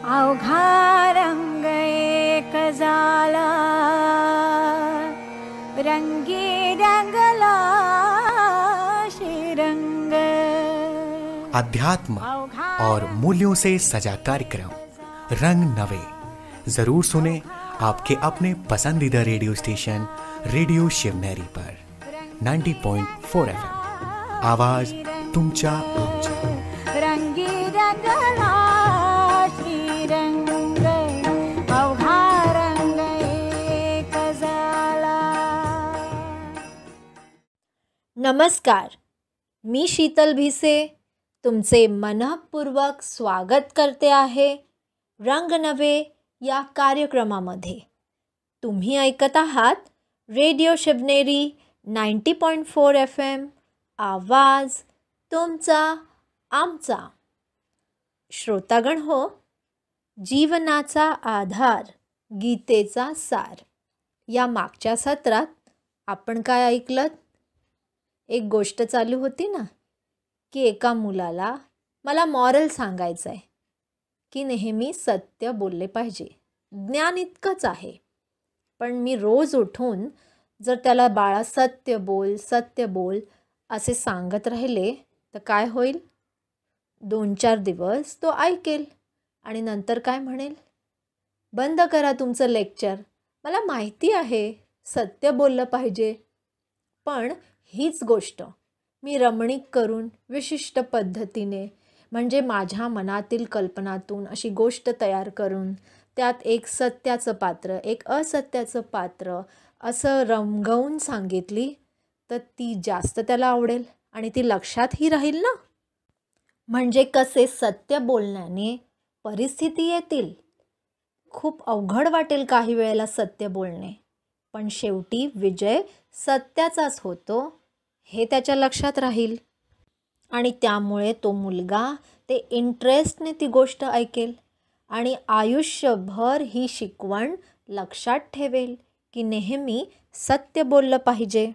अवघा रंग एक झाला, रंगी रंगला श्रीरंग। अध्यात्म और मूल्यों से सजा कार्यक्रम रंग नवे जरूर सुने आपके अपने पसंदीदा रेडियो स्टेशन रेडिओ शिवनेरी पर 90.4 FM। आवाज तुमच्या आमच्या। रंगी रंगला श्रीरंग, अवघा रंग एक झाला। नमस्कार, मी शीतल भिसे तुमचे मनःपूर्वक स्वागत करते आहे रंग नवे या कार्यक्रमामध्ये। तुम्ही ऐकत आहात रेडिओ शिवनेरी 90.4 FM। आवाज तुमचा आमचा। श्रोतागण हो, जीवनाचा आधार गीतेचा सार या मागच्या सत्रात आपण काय ऐकलत? एक गोष्ट चालू होती ना, की एका मुलाला मला मॉरल सांगायचं आहे की नेहमी सत्य बोलले पाहिजे। ज्ञान इतकंच आहे, पण मी रोज उठून जर त्याला बाळा सत्य बोल असे सांगत राहिले तर काय होईल? 2-4 दिवस तो ऐकेल आणि नंतर काय म्हणेल? बंद करा तुमचं लेक्चर, मला माहिती आहे सत्य बोललं पाहिजे। पण हीच गोष्ट मी रमणीक करून विशिष्ट पद्धतीने, म्हणजे माझ्या मनातील कल्पनातून अशी गोष्ट तयार करून त्यात एक सत्याचं पात्र एक असत्याचं पात्र असं रंगवून सांगितली तर ती जास्त त्याला आवडेल आणि ती लक्षातही राहील ना। म्हणजे कसे सत्य बोलण्याने परिस्थिती येतील। खूप अवघड वाटेल काही वेळेला सत्य बोलणे, पण शेवटी विजय सत्याचाच होतो हे त्याच्या लक्षात राहील आणि त्यामुळे तो मुलगा ते इंटरेस्टने ती गोष्ट ऐकेल आणि आयुष्यभर ही शिकवण लक्षात ठेवेल की नेहमी सत्य बोललं पाहिजे।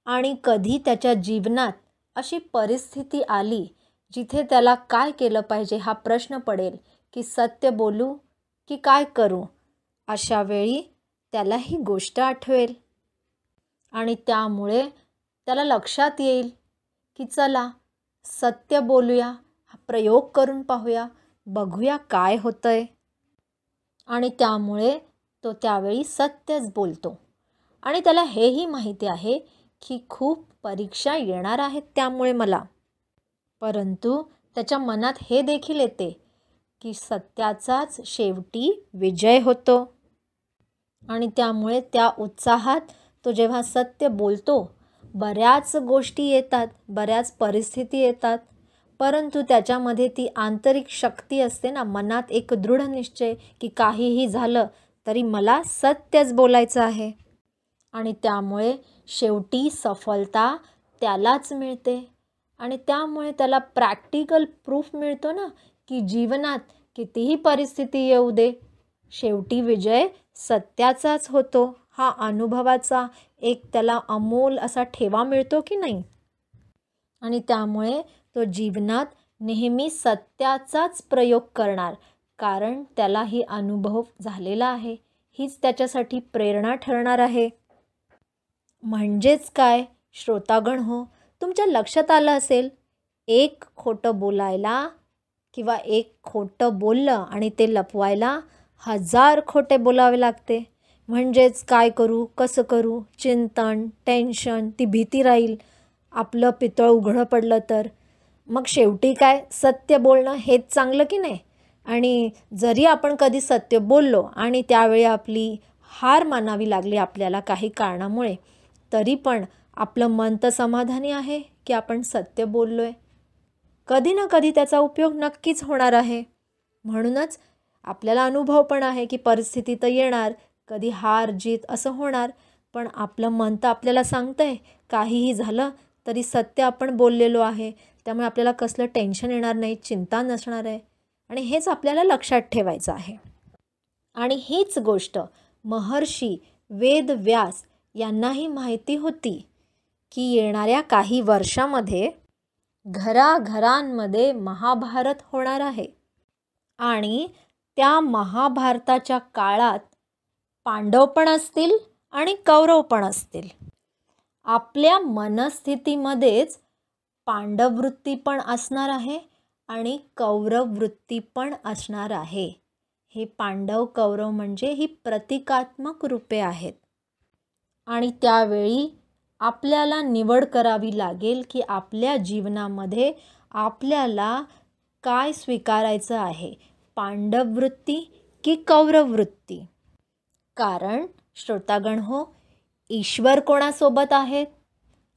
आणि कधी त्याच्या जीवनात अशी परिस्थिती आली जिथे त्याला काय केलं पाहिजे हा प्रश्न पडेल की सत्य बोलू की काय करू, अशा वेळी त्याला ही गोष्ट आठवेल आणि त्यामुळे त्याला लक्षात येईल की चला सत्य बोलूया, हा प्रयोग करून पाहूया, बघूया काय होतंय। आणि त्यामुळे तो त्यावेळी सत्यच बोलतो आणि त्याला हेही माहिती आहे की खूप परीक्षा येणार आहेत त्यामुळे मला, परंतु त्याच्या मनात हे देखील येते की सत्याचाच शेवटी विजय होतो आणि त्यामुळे त्या उत्साहात तो जेव्हा सत्य बोलतो, बऱ्याच गोष्टी येतात, बऱ्याच परिस्थिती येतात, परंतु त्याच्यामध्ये ती आंतरिक शक्ती असते ना, मनात एक दृढ निश्चय की काहीही झालं तरी मला सत्यच बोलायचं आहे आणि त्यामुळे शेवटी सफलता त्यालाच मिळते आणि त्यामुळे त्याला प्रॅक्टिकल प्रूफ मिळतो ना की जीवनात कितीही परिस्थिती येऊ दे, शेवटी विजय सत्याचाच होतो। हा अनुभवाचा एक त्याला अमोल असा ठेवा मिळतो की नाही आणि त्यामुळे तो जीवनात नेहमी सत्याचाच प्रयोग करणार, कारण त्याला ही अनुभव झालेला आहे, हीच त्याच्यासाठी प्रेरणा ठरणार आहे। म्हणजेच काय श्रोतागण हो, तुमच्या लक्षात आलं असेल, एक खोटं बोलायला किंवा एक खोटं बोललं आणि ते लपवायला 1000 खोटे बोलावे लागते। म्हणजेच काय करू कसं करू, चिंतन टेन्शन, ती भीती राहील आपलं पितळ उघडं पडलं तर। मग शेवटी काय सत्य बोलणं हेच चांगलं की नाही? आणि जरी आपण कधी सत्य बोललो आणि त्यावेळी आपली हार मानावी लागली आपल्याला काही कारणामुळे, तरी पण आपलं मन तर समाधानी आहे की आपण सत्य बोललो आहे। कधी ना कधी त्याचा उपयोग नक्कीच होणार आहे। म्हणूनच आपल्याला अनुभव पण आहे की परिस्थिती तर येणार, कधी हार जीत असं होणार, पण आपलं मन तर आपल्याला सांगतंय काहीही झालं तरी सत्य आपण बोललेलो आहे, त्यामुळे आपल्याला कसलं टेन्शन येणार नाही, चिंता नसणार आहे आणि हेच आपल्याला लक्षात ठेवायचं आहे। आणि हीच गोष्ट महर्षी वेदव्यास यांनाही माहिती होती की येणाऱ्या काही वर्षामध्ये घराघरांमध्ये महाभारत होणार आहे आणि त्या महाभारताच्या काळात पांडव पण असतील आणि कौरव पण असतील. आपल्या मनस्थितीमध्येच पांडववृत्ती पण असणार आहे आणि कौरववृत्ती पण असणार आहे. हे पांडव कौरव म्हणजे ही प्रतिकात्मक रूपे आहेत. आणि त्यावेळी आपल्याला निवड करावी लागेल की आपल्या जीवनामध्ये आपल्याला काय स्वीकारायचं आहे, पांडववृत्ती की कौरववृत्ती. कारण श्रोतागण हो, ईश्वर कोणासोबत आहेत?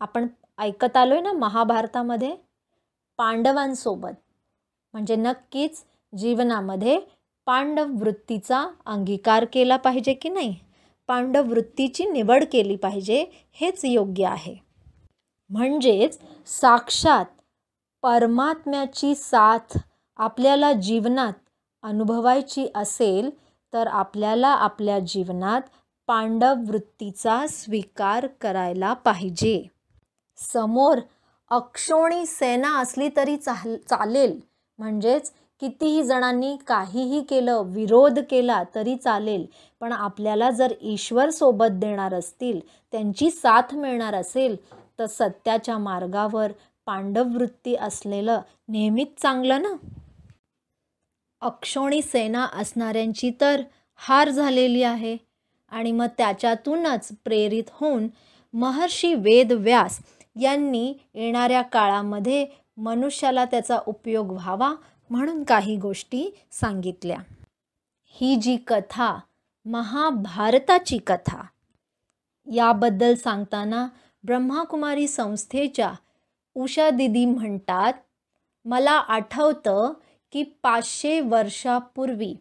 आपण ऐकत आलोय ना महाभारतामध्ये, पांडवांसोबत. म्हणजे नक्कीच जीवनामध्ये पांडववृत्तीचा अंगीकार केला पाहिजे की नाही, पांडववृत्तीची निवड केली पाहिजे, हेच योग्य आहे. म्हणजेच साक्षात परमात्म्याची साथ आपल्याला जीवनात अनुभवायची असेल तर आपल्याला आपल्या जीवनात पांडववृत्तीचा स्वीकार करायला पाहिजे. समोर अक्षोणी सेना असली तरी चालेल, म्हणजेच कितीही जणांनी काहीही केलं, विरोध केला तरी चालेल, पण आपल्याला जर ईश्वर सोबत देणार असतील, त्यांची साथ मिळणार असेल, तर सत्याच्या मार्गावर पांडववृत्ती असलेलं नेहमीच चांगलं ना. अक्षोणी सेना असणाऱ्यांची तर हार झालेली आहे आणि मग त्याच्यातूनच प्रेरित होऊन महर्षी वेदव्यास यांनी येणाऱ्या काळामध्ये मनुष्याला त्याचा उपयोग व्हावा म्हणून काही गोष्टी सांगितल्या. ही जी कथा, महाभारताची कथा, याबद्दल सांगताना ब्रह्माकुमारी संस्थेच्या उषा दिदी म्हणतात, मला आठवतं की 500 वर्षापूर्वी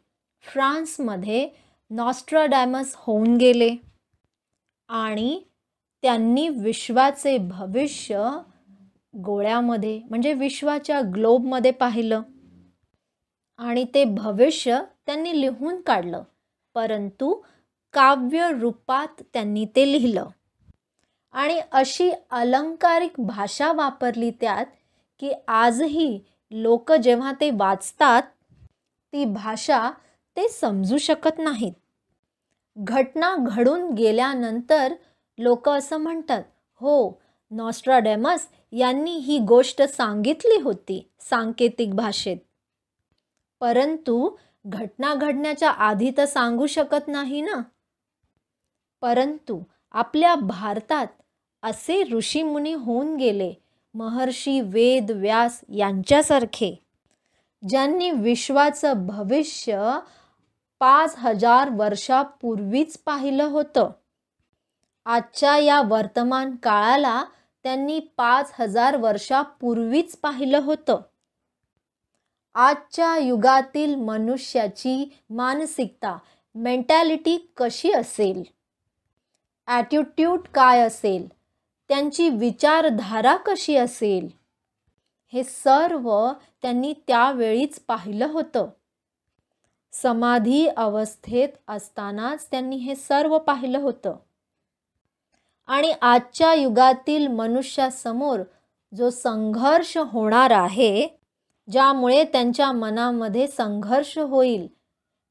फ्रान्समध्ये नॉस्ट्राडॅमस होऊन गेले आणि त्यांनी विश्वाचे भविष्य गोळ्यामध्ये म्हणजे विश्वाच्या ग्लोबमध्ये पाहिलं आणि ते भविष्य त्यांनी लिहून काढलं, परंतु काव्य रूपात त्यांनी ते लिहिलं. आणि अशी अलंकारिक भाषा वापरली त्यात की आजही लोक जेव्हा ते वाचतात ती भाषा ते समजू शकत नाहीत. घटना घडून गेल्यानंतर लोक असं म्हणतात, हो, नॉस्ट्राडॅमस यांनी ही गोष्ट सांगितली होती सांकेतिक भाषेत, परंतु घटना घडण्याच्या आधी तर सांगू शकत नाही ना. परंतु आपल्या भारतात असे ऋषीमुनी होऊन गेले, महर्षी वेद व्यास यांच्यासारखे, ज्यांनी विश्वाचं भविष्य 5000 वर्षापूर्वीच पाहिलं होतं. आजच्या या वर्तमान काळाला त्यांनी 5000 वर्षापूर्वीच पाहिलं होतं. आजच्या युगातील मनुष्याची मानसिकता, मेंटॅलिटी कशी असेल, ॲटिट्यूड काय असेल, त्यांची विचारधारा कशी असेल, हे सर्व त्यांनी त्यावेळीच पाहिलं होतं. समाधी अवस्थेत असतानाच त्यांनी हे सर्व पाहिलं होतं. आणि आजच्या युगातील मनुष्यासमोर जो संघर्ष होणार आहे, ज्यामुळे त्यांच्या मनामध्ये संघर्ष होईल,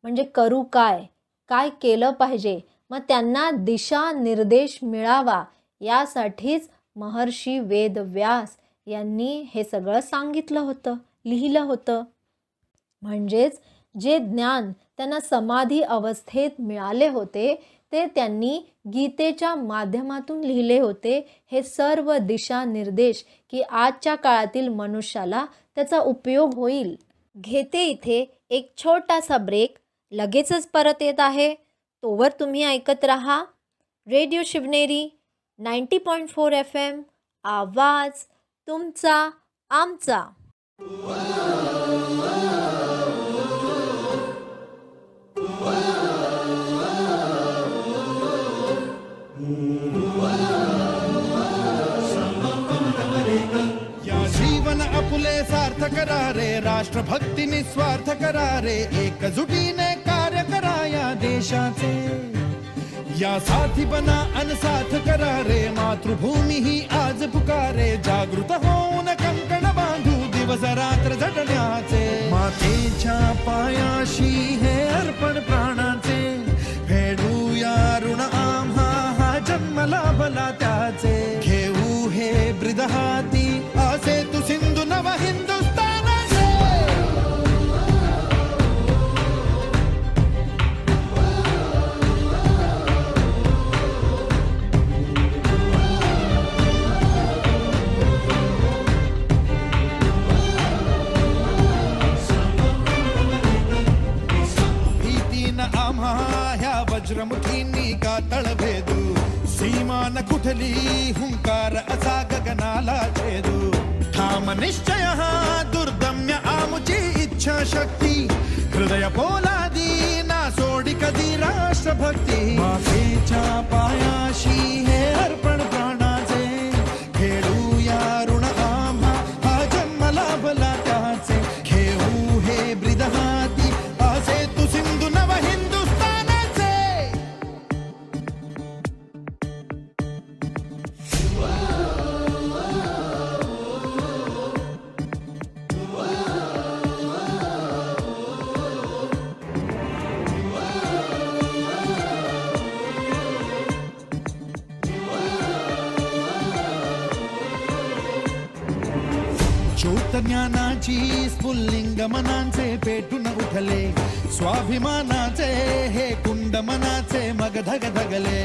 म्हणजे करू काय, काय केलं पाहिजे, मग त्यांना दिशा निर्देश मिळावा, यासाठीच महर्षी वेदव्यास यांनी हे सगळं सांगितलं होतं, लिहिलं होतं. म्हणजेच जे ज्ञान त्यांना समाधी अवस्थेत मिळाले होते ते त्यांनी गीतेच्या माध्यमातून लिहिले होते. हे सर्व दिशा निर्देश की आजच्या काळातील मनुष्याला त्याचा उपयोग होईल. घेते इथे एक छोटासा ब्रेक, लगेचच परत येत आहे. तोवर तुम्ही ऐकत रहा रेडिओ शिवनेरी 90.4 FM, आवाज तुमचा आमचा. या जीवन आपुले सार्थ करा रे, राष्ट्रभक्ती निस्वार्थ करा रे, एकजुटीने कार्य करा या देशाचे. या साथी बना अनसाथ करा रे, मातृभूमी ही आज पुकारे. जागृत होऊन कंकण बांधू, दिवस रात्र झटण्याचे. मातेच्या पायाशी हे अर्पण प्राणाचे, फेडूया ऋण आम्हा हा जन्म लाभला त्याचे. घेऊ हे ब्रिद हाती असे तू सिंधू नव हिंदुस्तानाचे. ह्या वज्रमुखींनी का तळभेदू, सीमा न कुठली हुंकार असा गगनाला छेदू. ठाम निश्चय हा दुर्दम्य आमुची इच्छा शक्ती, हृदय पोलादी ना सोडी कधी राष्ट्रभक्ती. मातेच्या पायाशी हे अर्पण प्राणाचे, खेळूया ऋण आम्हा हा जन्म लाभला त्याचे. घेऊ हे ब्रिद हाती असे तू सिंधू नव हिंदुस्तानाचे. ज्योत ज्ञानाची स्फुल्लिंग मनांचे पेटून उठले, स्वाभिमानाचे हे कुंड मनाचे मग धग धगले.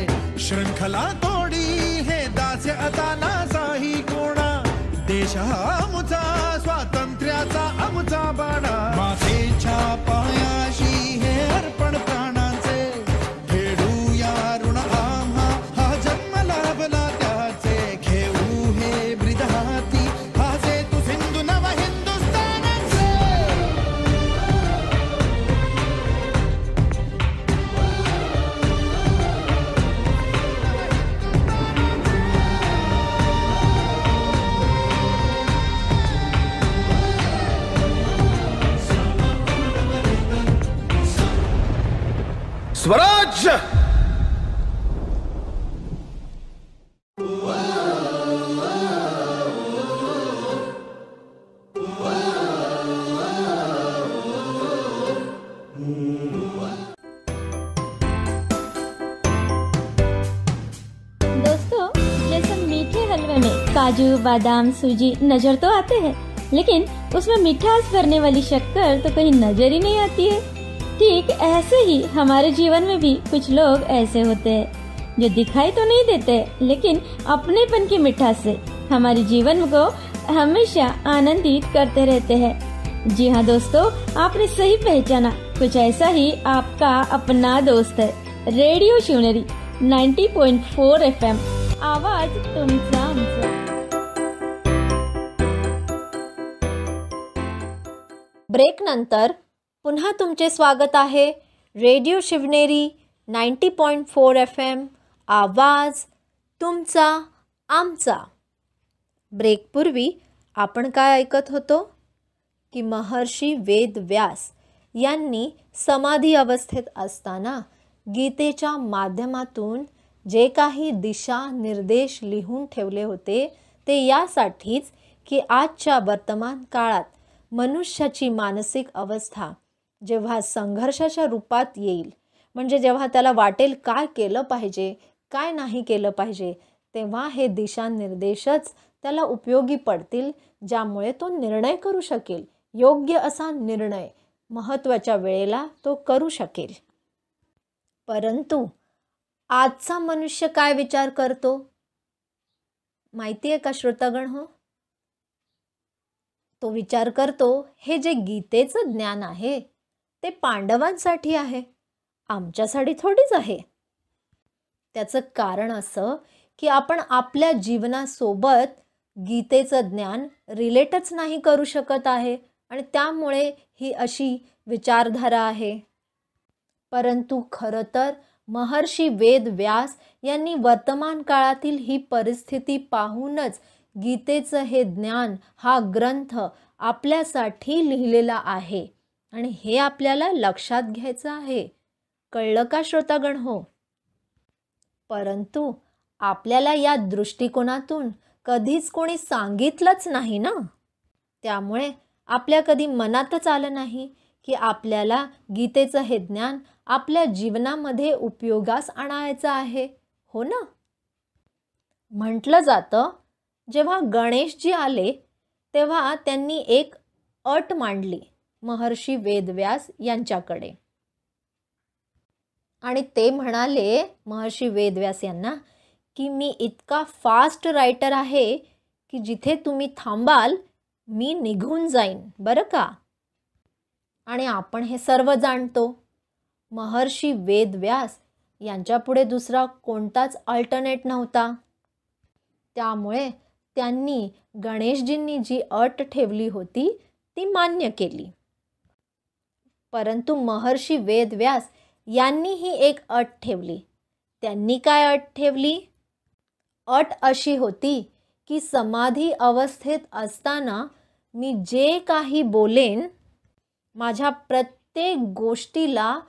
शृंखला तोडी हे दास्य आता नासाही कोणा, देश हा आमुचा स्वातंत्र्याचा आमुचा बाणा. मातेच्या पायाशी हे अर्पण प्राणाचे, फेडूया ऋण आम्हा हा जन्म लाभला त्याचे. घेऊ हे ब्रिद हाती हासे तू सिंधू नव हिंदुस्तानाचे. स्वराज्य. दोस्तों, जैसे मीठे हलवे में काजू बादाम सूजी नजर तो आते हैं, लेकिन उसमें मिठास भरने वाली शक्कर तो कहीं नजर ही नहीं आती है. ठीक ऐसे ही हमारे जीवन में भी कुछ लोग ऐसे होते हैं जो दिखाई तो नहीं देते, लेकिन अपनेपन की मिठास से हमारे जीवन को हमेशा आनंदित करते रहते हैं. जी हाँ दोस्तों, आपने सही पहचाना, कुछ ऐसा ही आपका अपना दोस्त है. रेडियो शिवनेरी 90.4 FM, आवाज तुमचा आमचा. ब्रेक नंतर पुन्हा तुमचे स्वागत आहे. रेडिओ शिवनेरी 90.4 FM, आवाज तुमचा आमचा. ब्रेकपूर्वी आपण काय ऐकत होतो की महर्षी वेद व्यास यांनी समाधी अवस्थेत असताना गीतेच्या माध्यमातून जे काही दिशा निर्देश लिहून ठेवले होते ते यासाठीच की आजच्या वर्तमान काळात मनुष्याची मानसिक अवस्था जेव्हा संघर्षाच्या रूपात येईल, म्हणजे जेव्हा त्याला वाटेल काय केलं पाहिजे काय नाही केलं पाहिजे, तेव्हा हे दिशानिर्देशच त्याला उपयोगी पडतील, ज्यामुळे तो निर्णय करू शकेल. योग्य असा निर्णय महत्त्वाच्या वेळेला तो करू शकेल. परंतु आजचा मनुष्य काय विचार करतो माहिती आहे का श्रोतागण हो? तो विचार करतो हे जे गीतेचं ज्ञान आहे ते पांडवांसाठी आहे, आमच्यासाठी थोडीच आहे. त्याचं कारण असं की आपण आपल्या जीवनासोबत गीतेचं ज्ञान रिलेटच नाही करू शकत आहे आणि त्यामुळे ही अशी विचारधारा आहे. परंतु खरं तर महर्षी वेद व्यास यांनी वर्तमान काळातील ही परिस्थिती पाहूनच गीतेचं हे ज्ञान हा ग्रंथ आपल्यासाठी लिहिलेला आहे आणि हे आपल्याला लक्षात घ्यायचं आहे. कळलं का श्रोतागण हो? परंतु आपल्याला या दृष्टिकोनातून कधीच कोणी सांगितलंच नाही ना. त्यामुळे आपल्या कधी मनातच आलं नाही की आपल्याला गीतेचं हे ज्ञान आपल्या जीवनामध्ये उपयोगास आणायचं आहे, हो ना? म्हटलं जातं, जेव्हा गणेशजी आले तेव्हा त्यांनी एक अट मांडली महर्षी वेदव्यास यांच्याकडे. आणि ते म्हणाले महर्षी वेदव्यास यांना की मी इतका फास्ट रायटर आहे की जिथे तुम्ही थांबाल मी निघून जाईन, बरं का? आणि आपण हे सर्व जाणतो, महर्षी वेदव्यास यांच्यापुढे दुसरा कोणताच अल्टरनेट नव्हता. त्यामुळे त्यांनी गणेशजींनी जी अट ठेवली होती ती मान्य केली. परंतु महर्षी वेदव्यास यांनीही एक अट ठेवली. त्यांनी काय अट ठेवली? अट अशी होती की समाधी अवस्थेत असताना मी जे काही बोलेन माझ्या प्रत्येक गोष्टीला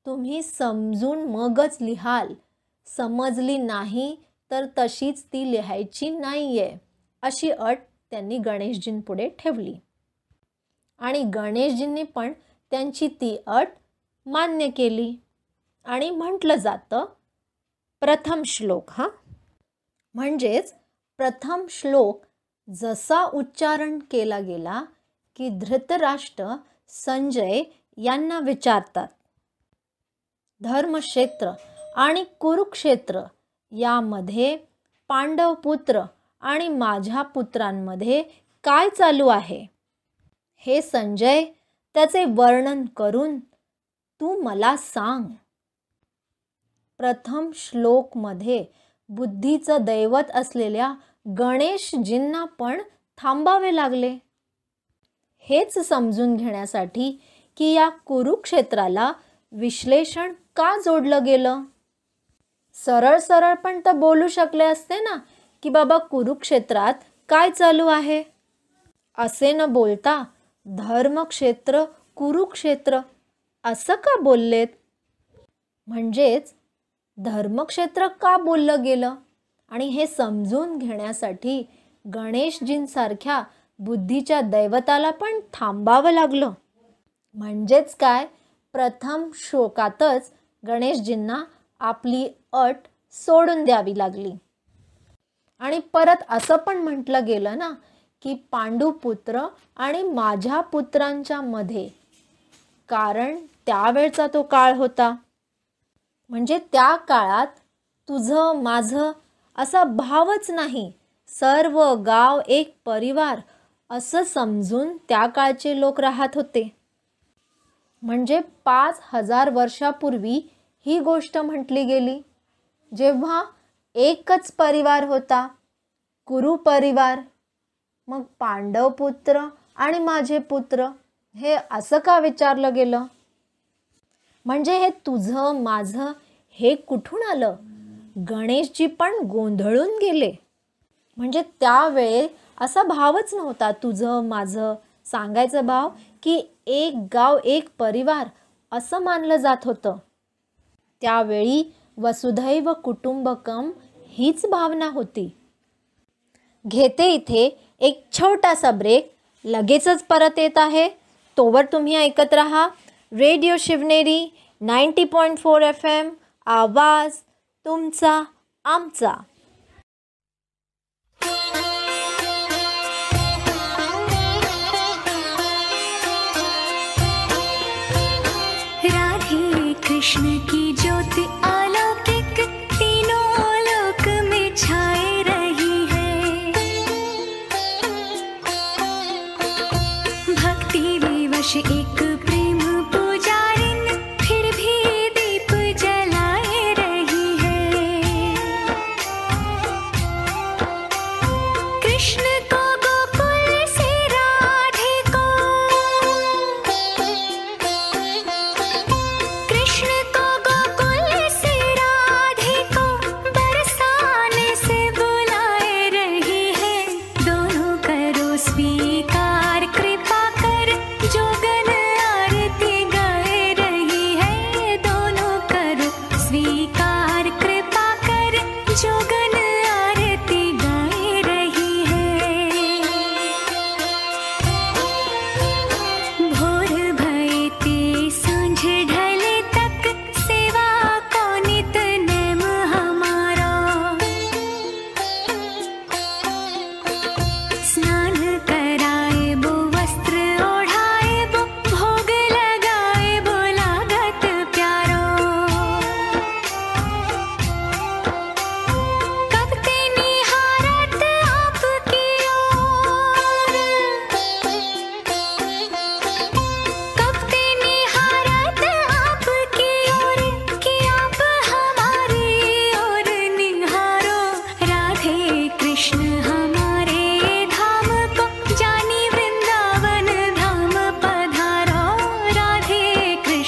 तुम्ही समजून मगच लिहाल, समजली नाही तर तशीच ती लिहायची नाही आहे, अशी अट त्यांनी गणेशजींपुढे ठेवली. आणि गणेशजींनी पण त्यांची ती अट मान्य केली. आणि म्हटलं जातं प्रथम श्लोक, म्हणजेच प्रथम श्लोक जसा उच्चारण केला गेला की धृतराष्ट्र संजय यांना विचारतात, धर्मक्षेत्र आणि कुरुक्षेत्र यामध्ये पांडव पुत्र आणि माझ्या पुत्रांमध्ये काय चालू आहे हे संजय त्याचे वर्णन करून तू मला सांग. प्रथम श्लोकमध्ये बुद्धीचं दैवत असलेल्या गणेशजींना पण थांबावे लागले हेच समजून घेण्यासाठी की या कुरुक्षेत्राला विश्लेषण का जोडलं गेलं. सरळ सरळ पण तर बोलू शकले असते ना की बाबा कुरुक्षेत्रात काय चालू आहे. असे न बोलता धर्मक्षेत्र कुरुक्षेत्र असं का बोललेत? म्हणजेच धर्मक्षेत्र का बोललं गेलं? आणि हे समजून घेण्यासाठी गणेशजींसारख्या बुद्धीच्या दैवताला पण थांबावं लागलं. म्हणजेच काय, प्रथम श्लोकातच गणेशजींना आपली अट सोडून द्यावी लागली. आणि परत असं पण म्हटलं गेलं ना की पांडुपुत्र आणि माझ्या पुत्रांच्या मध्ये, कारण त्यावेळचा तो काळ होता. म्हणजे त्या काळात तुझं माझं असा भावच नाही, सर्व गाव एक परिवार असं समजून त्या काळचे लोक राहत होते. म्हणजे 5000 वर्षापूर्वी ही गोष्ट म्हटली गेली, जेव्हा एकच परिवार होता, कुरु परिवार. मग पांडव पुत्र आणि माझे पुत्र हे असं का विचारलं गेलं? म्हणजे हे तुझं माझं हे कुठून आलं? गणेशजी पण गोंधळून गेले. म्हणजे त्यावेळे असा भावच नव्हता तुझं माझं सांगायचा भाव की एक गाव एक परिवार असं मानलं जात होतं. त्यावेळी वसुधैव कुटुंबकम हीच भावना होती. घेते इथे एक छोटासा ब्रेक, लगेचच परत येत आहे. तोवर तुम्ही ऐकत रहा रेडिओ शिवनेरी 90.4 FM, आवाज तुमचा आमचा. राधे कृष्ण की ज्योति अलौकिक तीनों लोक में छाए रही है. भक्ति विवश एक प्रेम पुजारिन फिर भी दीप जलाए रही है. कृष्ण को गोकुल से राधे को, कृष्ण को गोकुल से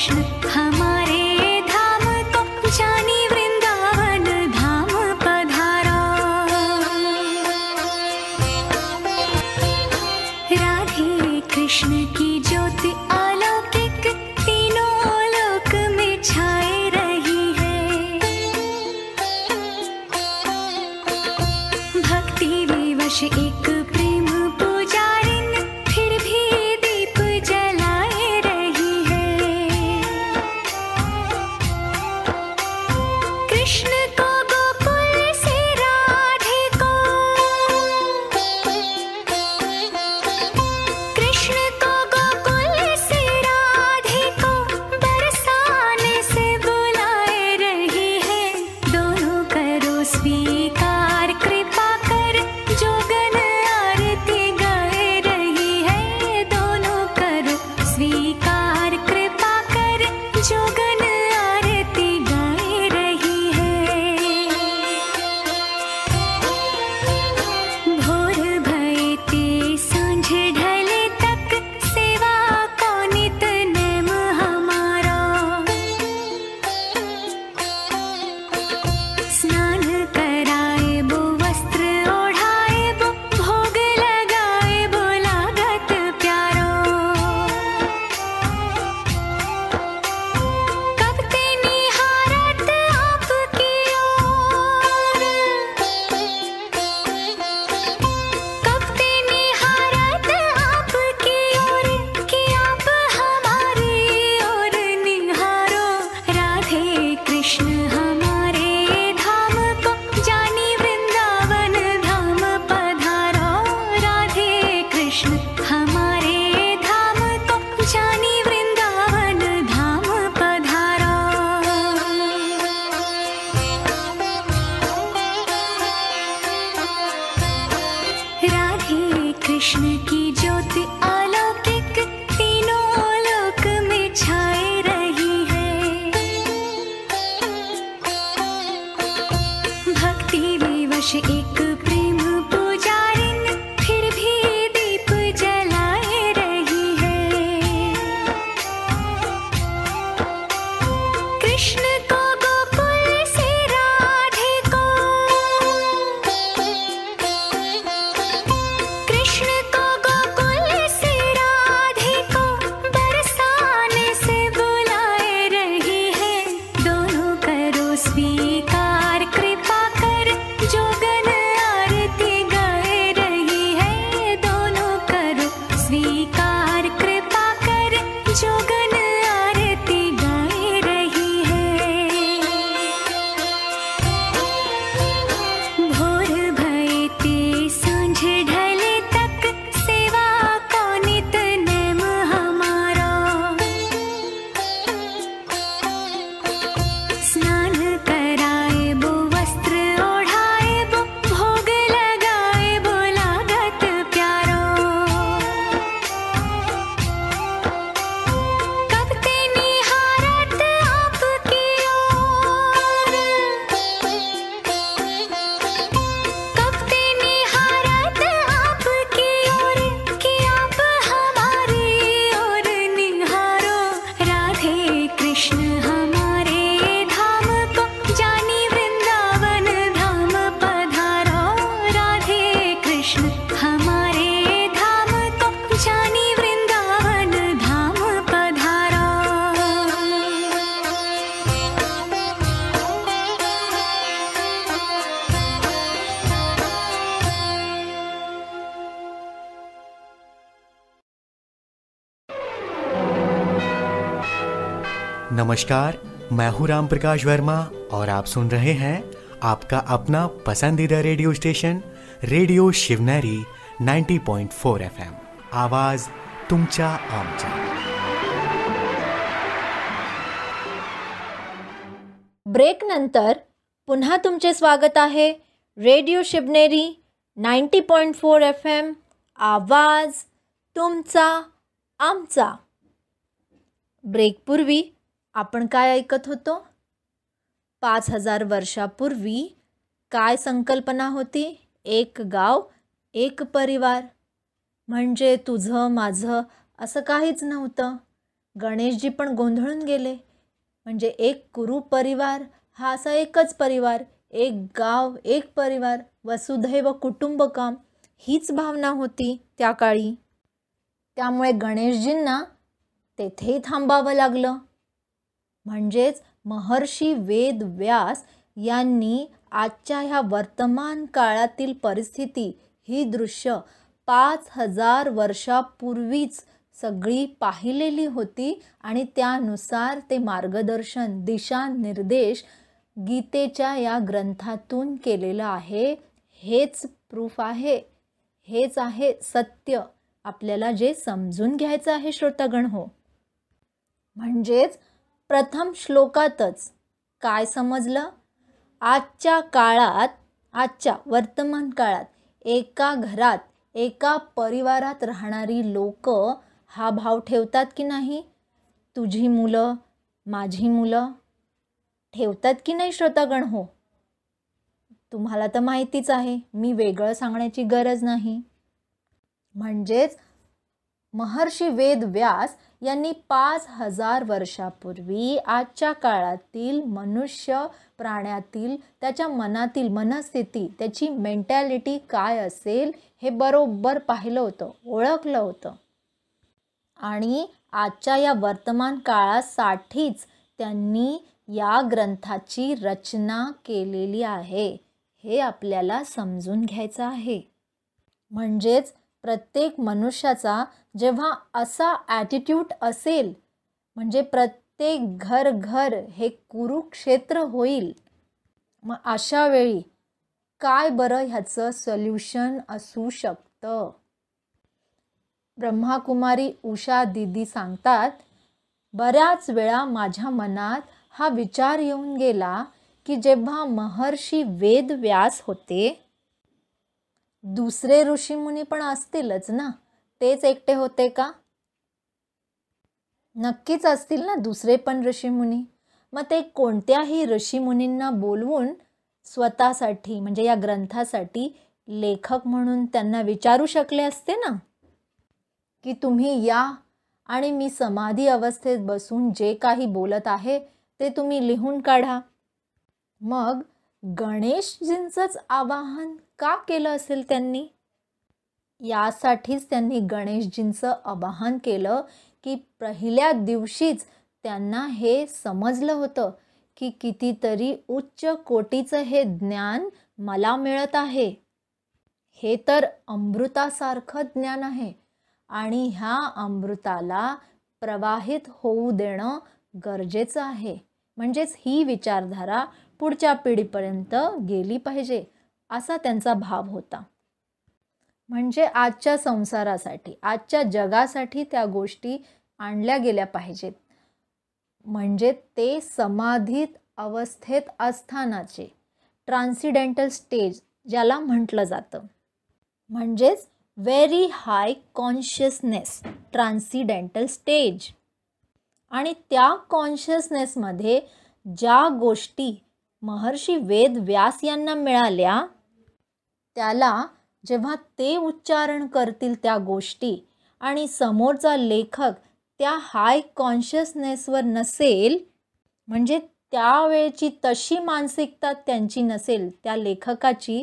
कृष्ण हमारे धाम को जानी वृंदावन धाम पधारा। राधे कृष्ण की ज्योति अलौकिक तीनों लोक में छाए रही है। भक्ति विवश एक प्रेम पुजारिन फिर भी दीप जलाए रही है। कृष्ण को गोकुल से राधे को, कृष्ण को गोकुल से राधे को बरसाने से बुलाए रही है। दोनों करो स्वीकार कृपा कर जोगन आरती गाए रही है। दोनों करो स्वीकार कृपा कर जोगन आरती गाए रही है। भोर भये ते सांझ ढले तक सेवा को नित नेम हमारा। स्नान कराए बो वस्त्र ओढ़ाए बो भोग लगाए बो लागत प्यारो। कब ते निहारत आपकी ओर, कब ते निहारत आपकी ओर कि आप हमारी ओर निहारो। राधे कृष्ण हमारे धाम को जानी वृंदावन धाम पधारो। राधे कृष्ण हमारे धाम को जानी वृंदावन धाम पधारो। राधे कृष्ण की ज्योति अलौकिक तीनों लोक में छाए रही है। भक्ति विवश एक प्रेम पुजारिन फिर भी दीप जलाए रही है। कृष्ण को गोकुल से राधे को, कृष्ण को गोकुल से राधे को बरसाने से बुलाए रही है। दोनों करो स्वीकार कृपा कर जोगन आरती गाए रही है। दोनों करो स्वीकार कृपा कर जोगन आरती गाए रही है। भोर भये ते सांझ ढले तक सेवा को नित नेम हमारा। स्नान कराए बो वस्त्र ओढ़ाए बो भोग लगाए बो लागत प्यारो। कब ते निहारत आपकी ओर, कब ते निहारत आपकी ओर कि आप हमारी ओर निहारो। राधे कृष्ण हमारे धाम को जानी वृंदावन धाम पधारो। राधे कृष्ण हमारे धाम को जानी वृंदावन धाम पधारो। नमस्कार, मैं हूं राम प्रकाश वर्मा और आप सुन रहे हैं आपका अपना पसंदीदा radio station radio Shivneri 90.4 FM। आवाज तुमच्या आमच्या। ब्रेक नंतर पुन्हा तुमचे स्वागत आहे रेडिओ शिवनेरी 90.4 FM। आवाज तुमचा आमचा। ब्रेकपूर्वी आपण काय ऐकत होतो? 5000 वर्षापूर्वी काय संकल्पना होती? एक गाव एक परिवार. म्हणजे तुझं माझं असं काहीच नव्हतं. गणेशजी पण गोंधळून गेले. म्हणजे एक कुरु परिवार हा असा एकच परिवार, एक गाव, एक परिवार, वसुधैव कुटुंबकम हीच भावना होती त्या काळी. त्यामुळे गणेशजींना तेथेही थांबावं लागलं. म्हणजेच महर्षी वेद व्यास यांनी आजच्या ह्या वर्तमान काळातील परिस्थिती ही दृश्य 5000 वर्षापूर्वीच सगळी पाहिलेली होती आणि त्यानुसार ते मार्गदर्शन, दिशानिर्देश गीतेच्या या ग्रंथातून केलेलं आहे. हेच प्रूफ आहे, हेच आहे सत्य, आपल्याला जे समजून घ्यायचं आहे श्रोतागण हो. म्हणजेच प्रथम श्लोकातच काय समजलं? आजच्या काळात, आजच्या वर्तमान काळात एका घरात, एका परिवारात राहणारी लोक हा भाव ठेवतात की नाही? तुझी मुलं, माझी मुलं ठेवतात की नाही श्रोतागण हो? तुम्हाला तर माहितीच आहे, मी वेगळं सांगण्याची गरज नाही. म्हणजेच महर्षी वेद व्यास यांनी 5000 वर्षापूर्वी आजच्या काळातील मनुष्य प्राण्यातील त्याच्या मनातील मनस्थिती, त्याची मेंटॅलिटी काय असेल हे बरोबर पाहिलं होतं, ओळखलं होतं. आणि आजच्या या वर्तमान काळासाठीच त्यांनी या ग्रंथाची रचना केलेली आहे. हे आपल्याला समजून घ्यायचं आहे. म्हणजेच प्रत्येक मनुष्याचा जेव्हा असा ॲटिट्यूड असेल, म्हणजे प्रत्येक घर हे कुरुक्षेत्र होईल, मग अशा वेळी काय बरं ह्याचं सोल्युशन असू शकतं? ब्रह्माकुमारी उषा दीदी सांगतात, बऱ्याच वेळा माझ्या मनात हा विचार येऊन गेला की जेव्हा महर्षी वेद व्यास होते, दुसरे ऋषीमुनी पण असतीलच ना, तेच एकटे होते का? नक्कीच असतील ना दुसरे पण ऋषीमुनी. मग ते कोणत्याही ऋषीमुनींना बोलवून स्वतःसाठी म्हणजे या ग्रंथासाठी लेखक म्हणून त्यांना विचारू शकले असते ना की तुम्ही या आणि मी समाधी अवस्थेत बसून जे काही बोलत आहे ते तुम्ही लिहून काढा. मग गणेशजींचंच आवाहन का केलं असेल त्यांनी? यासाठीच त्यांनी गणेशजींचं आवाहन केलं की पहिल्या दिवशीच त्यांना हे समजलं होतं की कितीतरी उच्च कोटीचं हे ज्ञान मला मिळत आहे. हे तर अमृतासारखं ज्ञान आहे आणि ह्या अमृताला प्रवाहित होऊ देणं गरजेचं आहे. म्हणजेच ही विचारधारा पुढच्या पिढीपर्यंत गेली पाहिजे असा त्यांचा भाव होता. म्हणजे आजच्या संसारासाठी, आजच्या जगासाठी त्या गोष्टी आणल्या गेल्या पाहिजेत. म्हणजे ते समाधीत अवस्थेत असतानाचे ट्रान्सिडेंटल स्टेज ज्याला म्हटलं जातं, म्हणजेच व्हेरी हाय कॉन्शियसनेस, ट्रान्सिडेंटल स्टेज. आणि त्या कॉन्शियसनेसमध्ये ज्या गोष्टी महर्षी वेद व्यास यांना मिळाल्या, त्याला जेव्हा ते उच्चारण करतील त्या गोष्टी आणि समोरचा लेखक त्या हाय कॉन्शियसनेसवर नसेल, म्हणजे त्यावेळची तशी मानसिकता त्यांची नसेल त्या लेखकाची,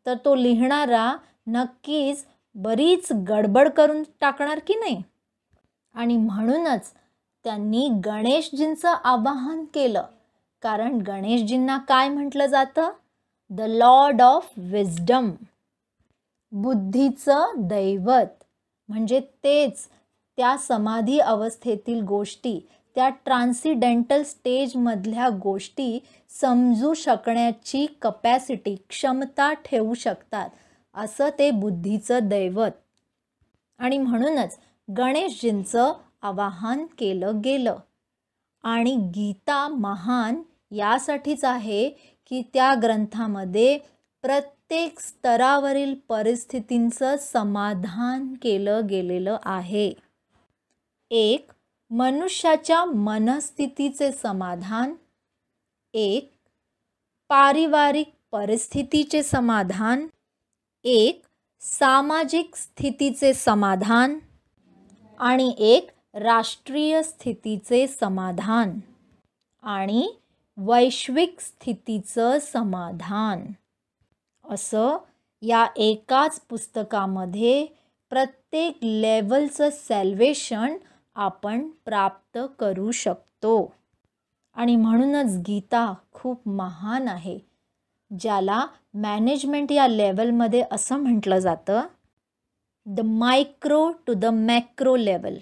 तर तो लिहिणारा नक्कीच बरीच गडबड करून टाकणार की नाही. आणि म्हणूनच त्यांनी गणेशजींचं आवाहन केलं, कारण गणेशजींना काय म्हटलं जातं? द लॉर्ड ऑफ विजडम, बुद्धीचं दैवत. म्हणजे तेच त्या समाधी अवस्थेतील गोष्टी, त्या ट्रान्सिडेंटल स्टेजमधल्या गोष्टी समजू शकण्याची कपॅसिटी, क्षमता ठेवू शकतात, असं ते बुद्धीचं दैवत. आणि म्हणूनच गणेशजींचं आवाहन केलं गेलं. आणि गीता महान यासाठीच आहे की त्या ग्रंथामध्ये प्रत्येक स्तरावरील परिस्थितींचं समाधान केलं गेलेलं आहे. एक मनुष्याच्या मनस्थितीचे समाधान, एक पारिवारिक परिस्थितीचे समाधान, एक सामाजिक स्थितीचे समाधान आणि एक राष्ट्रीय स्थितीचे समाधान आणि वैश्विक स्थितीचं समाधान असं या एकाच पुस्तकामध्ये प्रत्येक लेवलचं सॅल्वेशन आपण प्राप्त करू शकतो. आणि म्हणूनच गीता खूप महान आहे, ज्याला मॅनेजमेंट या लेवलमध्ये असं म्हटलं जातं, the micro to the macro level.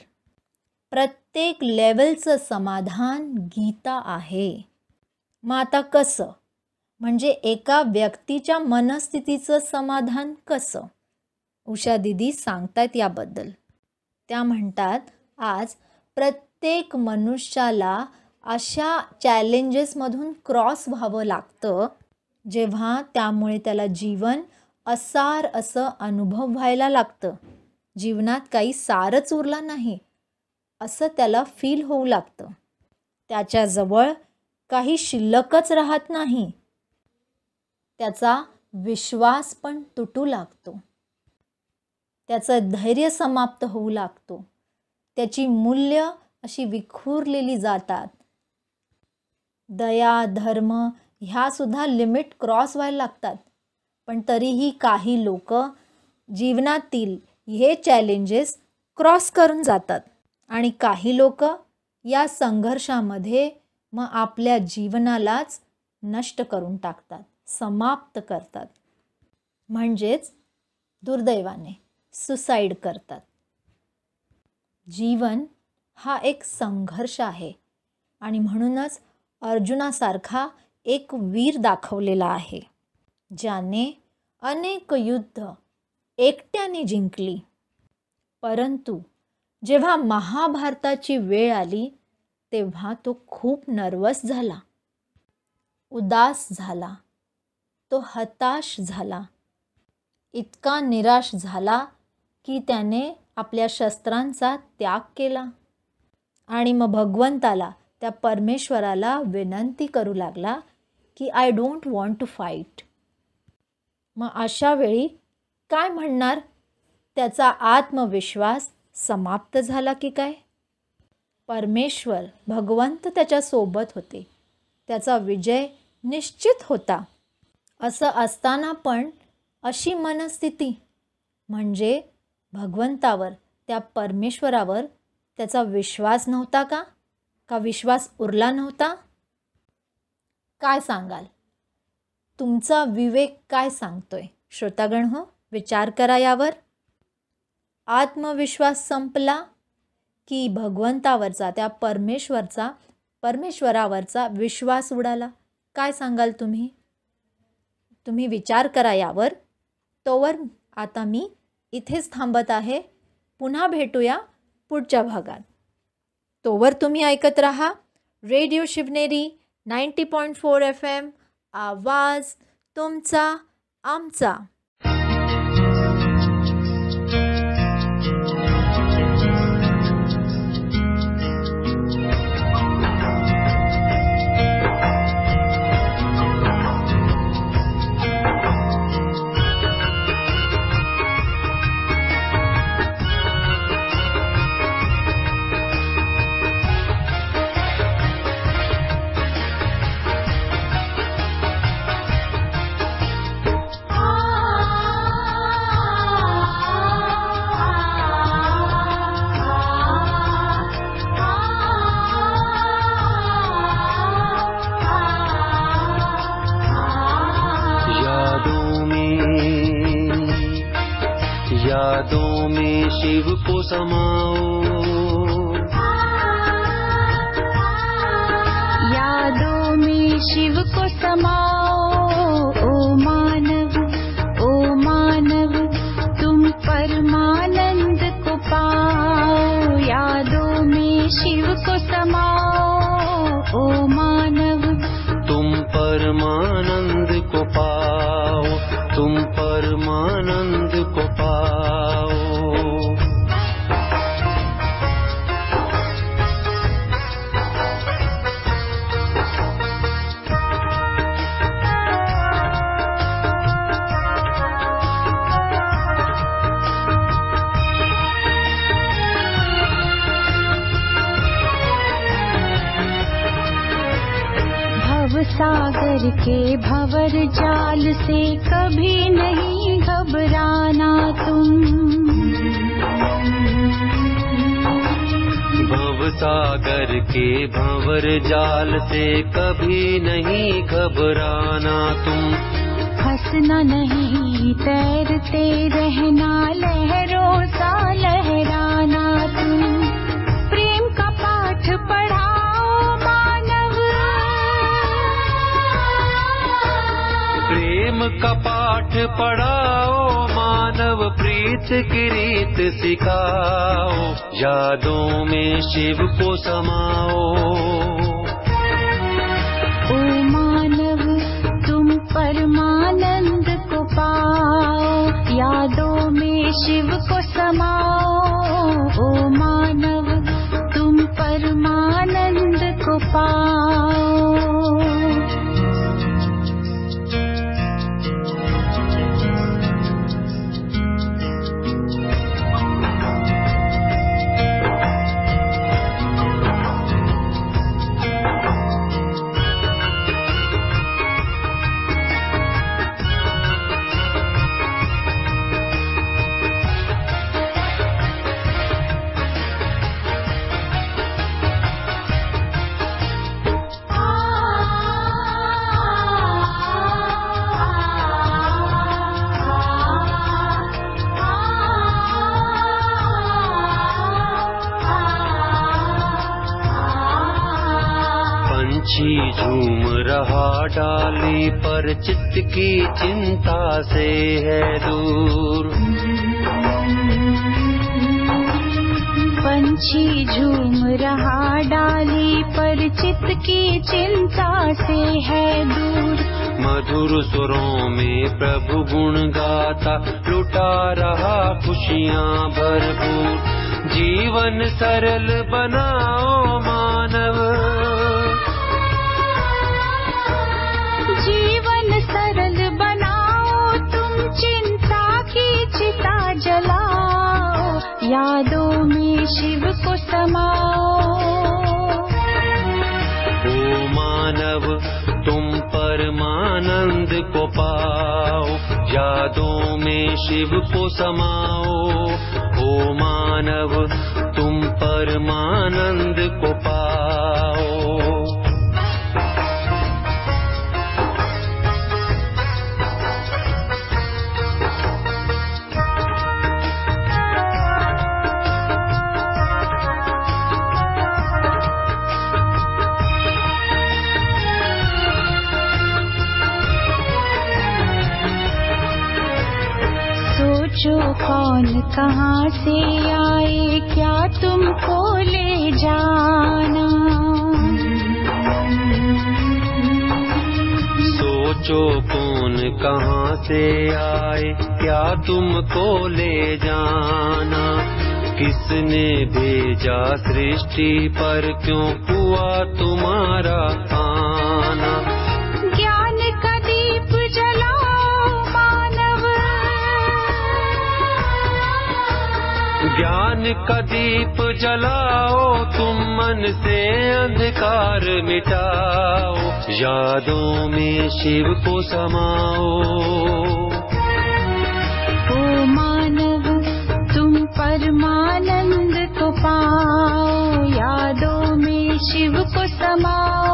प्रत्येक लेवलचं समाधान गीता आहे. मग आता कसं, म्हणजे एका व्यक्तीच्या मनस्थितीचं समाधान कसं? उषा दिदी सांगतायत याबद्दल. त्या म्हणतात, आज प्रत्येक मनुष्याला अशा चॅलेंजेसमधून क्रॉस व्हावं लागतं, जेव्हा त्यामुळे त्याला जीवन असार असं अनुभव व्हायला लागतं. जीवनात काही सारच उरला नाही असं त्याला फील होऊ लागतं. त्याच्याजवळ काही शिल्लकच राहत नाही. त्याचा विश्वास पण तुटू लागतो. त्याचं धैर्य समाप्त होऊ लागतो. त्याची मूल्य अशी विखुरलेली जातात. दया, धर्म ह्यासुद्धा लिमिट क्रॉस व्हायला लागतात. पण तरीही काही लोक जीवनातील हे चॅलेंजेस क्रॉस करून जातात. आणि काही लोक या संघर्षामध्ये मग आपल्या जीवनालाच नष्ट करून टाकतात, समाप्त करतात. म्हणजेच दुर्दैवाने सुसाईड करतात. जीवन हा एक संघर्ष आहे आणि म्हणूनच अर्जुनासारखा एक वीर दाखवलेला आहे, ज्याने अनेक युद्ध एकट्याने जिंकली. परंतु जेव्हा महाभारताची वेळ आली तेव्हा तो खूप नर्वस झाला, उदास झाला, तो हताश झाला, इतका निराश झाला की त्याने आपल्या शस्त्रांचा त्याग केला आणि मग भगवंताला, त्या परमेश्वराला विनंती करू लागला की I don't want to fight. मग अशा वेळी काय म्हणणार? त्याचा आत्मविश्वास समाप्त झाला की काय? परमेश्वर भगवंत त्याच्यासोबत होते, त्याचा विजय निश्चित होता. असं असताना पण अशी मनस्थिती म्हणजे भगवंतावर, त्या परमेश्वरावर त्याचा विश्वास नव्हता का? का विश्वास उरला नव्हता? काय सांगाल? तुमचा विवेक काय सांगतोय? श्रोतागण हो, विचार करा यावर. आत्मविश्वास संपला की भगवंतावरचा, त्या परमेश्वरावरचा विश्वास उडाला? काय सांगाल तुम्ही? तुम्ही विचार करा यावर. तोवर आता मी इथेच थांबत आहे. पुन्हा भेटूया पुढच्या भागात. तोवर तुम्ही ऐकत रहा रेडिओ शिवनेरी 90.4 FM, आवाज तुमचा आमचा. यादों में शिव को समाओ, यादों में शिव को समाओ। ओ मानव तुम परमानंद को पाओ। यादों में शिव को समाओ। ओ मानव तुम परमानंद को पाओ, तुम परमानंद को पाओ। सागर के भंवर जाल से कभी नहीं घबराना तुम। भव सागर के भंवर जाल से कभी नहीं घबराना तुम। फंसना नहीं तैरते रहना लहरों सा लहराना तुम। प्रेम का पाठ पढ़ाओ मानव, प्रेम का पाठ पढ़ाओ मानव, प्रीत की रीत सिखाओ, यादों में शिव को समाओ। ओ मानव तुम परमानंद को पाओ, यादों में शिव को समाओ। ओ मानव तुम परमानंद को पाओ। पंछी झूम रहा डाली पर चित्त की चिंता से है दूर। पंछी झूम रहा डाली पर चित्त की चिंता से है दूर। मधुर सुरों में प्रभु गुण गाता लुटा रहा खुशियाँ भरपूर। जीवन सरल बनाओ मानव, जीवन सरल बनाओ तुम। चिंता की चिता जलाओ, यादों में शिव को समाओ। ओ मानव तुम परमानंद को पाओ, यादों में शिव को समाओ। ओ मानव तुम परमानंद को पाओ। सोचो कौन कहाँ से आए, क्या तुमको ले जाना। सोचो कौन कहाँ से आए, क्या तुमको ले जाना। किसने भेजा सृष्टि पर, क्यों हुआ तुम्हारा आना। ज्ञान का दीप जलाओ मानव, ज्ञान का दीप जलाओ तुम। मन से अंधकार मिटाओ, यादों में शिव को समाओ। ओ मानव तुम परमानंद को पाओ, यादों में शिव को समाओ।